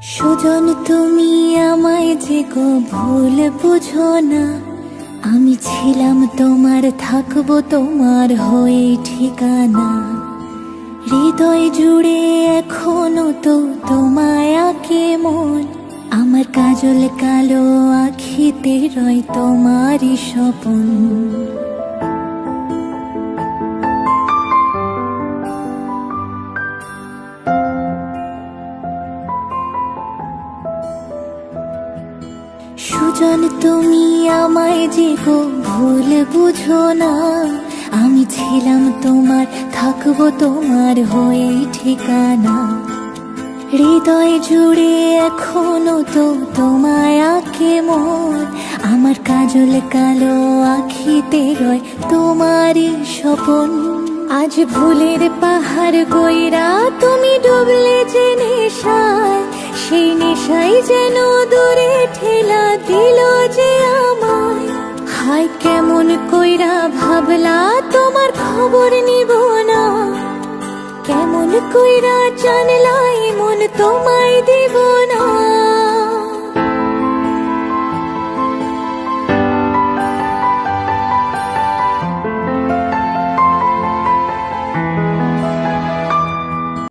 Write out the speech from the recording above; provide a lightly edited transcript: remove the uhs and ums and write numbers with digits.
সুজন তুমি আমায় যে গো ভুল বুঝো না, আমি ছিলাম তোমার, থাকবো তোমার হয়ে ঠিকানা। হৃদয় জুড়ে এখনো তো তোমায় আঁকে মন, আমার কাজল কালো আখিতে রয় তোমারই স্বপন। সুজন তুমি আমায় যে গো ভুল বুঝো না, আমি ছিলাম তোমার, থাকবো তোমার হয়ে ঠিকানা। হৃদয় জুড়ে এখনো তো তোমায় আঁকে মন, আমার কাজল কালো আখিতে রয় তোমারই স্বপন। আজ ভুলের পাহাড় গইরা তুমি ডুবলে যে নেশায়, সেই নেশাই যেন দূরে ঠেলা দিল যে আমায়। হায় কেমন কইরা ভাবলা তোমার খবর নিব না, কেমন কইরা জানলাই মন তোমায় দিব